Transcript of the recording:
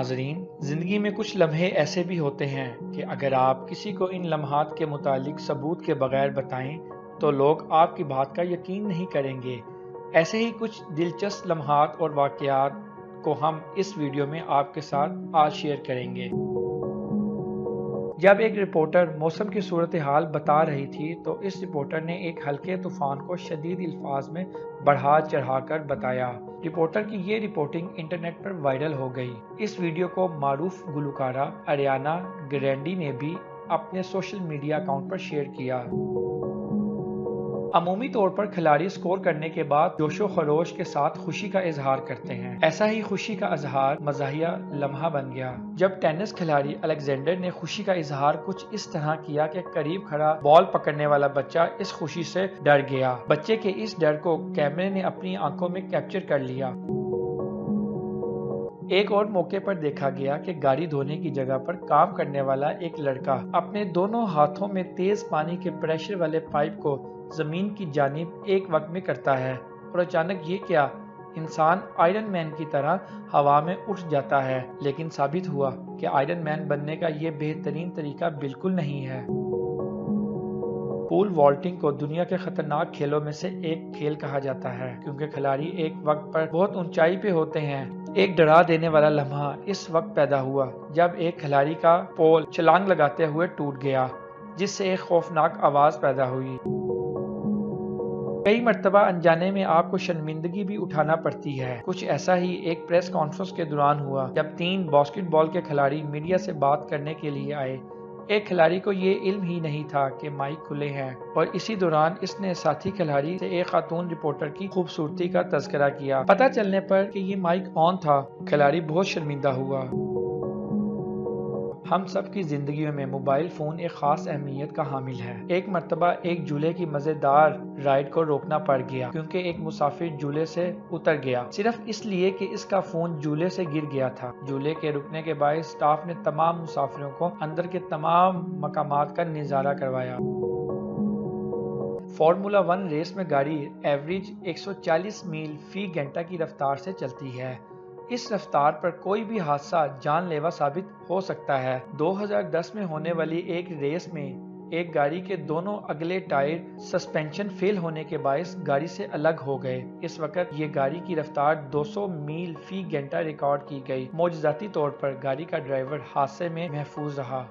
ناظرین، زندگی میں کچھ لمحے ایسے بھی ہوتے ہیں کہ اگر آپ کسی کو ان لمحات کے متعلق ثبوت کے بغیر بتائیں تو لوگ آپ کی بات کا یقین نہیں کریں گے۔ ایسے ہی کچھ دلچسپ لمحات اور واقعات کو ہم اس ویڈیو میں آپ کے ساتھ آج شیئر کریں گے۔ جب ایک رپورٹر موسم کی صورتحال بتا رہی تھی تو اس رپورٹر نے ایک ہلکے طوفان کو شدید الفاظ میں بڑھا چڑھا کر بتایا۔ رپورٹر کی یہ رپورٹنگ انٹرنیٹ پر وائرل ہو گئی۔ اس ویڈیو کو معروف گلوکارہ اریانا گرینڈے نے بھی اپنے سوشل میڈیا اکاؤنٹ پر شیئر کیا۔ عمومی طور پر کھلاڑی سکور کرنے کے بعد جوش و خروش کے ساتھ خوشی کا اظہار کرتے ہیں۔ ایسا ہی خوشی کا اظہار مزاحیہ لمحہ بن گیا جب ٹینس کھلاڑی الیگزینڈر نے خوشی کا اظہار کچھ اس طرح کیا کہ قریب کھڑا بال پکڑنے والا بچہ اس خوشی سے ڈر گیا۔ بچے کے اس ڈر کو کیمرے نے اپنی آنکھوں میں کیپچر کر لیا۔ ایک اور موقع پر دیکھا گیا کہ گاڑی دھونے کی جگہ پر کام کرنے والا ایک لڑکا اپنے دونوں ہاتھوں میں تیز پانی کے پریشر والے پائپ کو زمین کی جانب ایک وقت میں کرتا ہے اور اچانک یہ کیا انسان آئرن مین کی طرح ہوا میں اٹھ جاتا ہے، لیکن ثابت ہوا کہ آئرن مین بننے کا یہ بہترین طریقہ بالکل نہیں ہے۔ پول والٹنگ کو دنیا کے خطرناک کھیلوں میں سے ایک کھیل کہا جاتا ہے کیونکہ کھلاڑی ایک وقت پر بہت اونچائی پہ ہوتے ہیں۔ ایک ڈرا دینے والا لمحہ اس وقت پیدا ہوا جب ایک کھلاڑی کا پول چھلانگ لگاتے ہوئے ٹوٹ گیا، جس سے ایک خوفناک آواز پیدا ہوئی۔ کئی مرتبہ انجانے میں آپ کو شرمندگی بھی اٹھانا پڑتی ہے۔ کچھ ایسا ہی ایک پریس کانفرنس کے دوران ہوا جب 3 باسکٹ بال کے کھلاڑی میڈیا سے بات کرنے کے لیے آئے۔ ایک کھلاڑی کو یہ علم ہی نہیں تھا کہ مائک کھلے ہیں اور اسی دوران اس نے ساتھی کھلاڑی سے ایک خاتون رپورٹر کی خوبصورتی کا تذکرہ کیا۔ پتہ چلنے پر کہ یہ مائک آن تھا، کھلاڑی بہت شرمندہ ہوا۔ ہم سب کی زندگیوں میں موبائل فون ایک خاص اہمیت کا حامل ہے۔ ایک مرتبہ ایک جھولے کی مزیدار رائڈ کو روکنا پڑ گیا کیونکہ ایک مسافر جھولے سے اتر گیا، صرف اس لیے کہ اس کا فون جھولے سے گر گیا تھا۔ جھولے کے رکنے کے باعث اسٹاف نے تمام مسافروں کو اندر کے تمام مقامات کا نظارہ کروایا۔ فارمولا 1 ریس میں گاڑی ایوریج 140 میل فی گھنٹہ کی رفتار سے چلتی ہے۔ اس رفتار پر کوئی بھی حادثہ جان لیوا ثابت ہو سکتا ہے۔ 2010 میں ہونے والی ایک ریس میں ایک گاڑی کے دونوں اگلے ٹائر سسپینشن فیل ہونے کے باعث گاڑی سے الگ ہو گئے۔ اس وقت یہ گاڑی کی رفتار 200 میل فی گھنٹہ ریکارڈ کی گئی۔ معجزاتی طور پر گاڑی کا ڈرائیور حادثے میں محفوظ رہا۔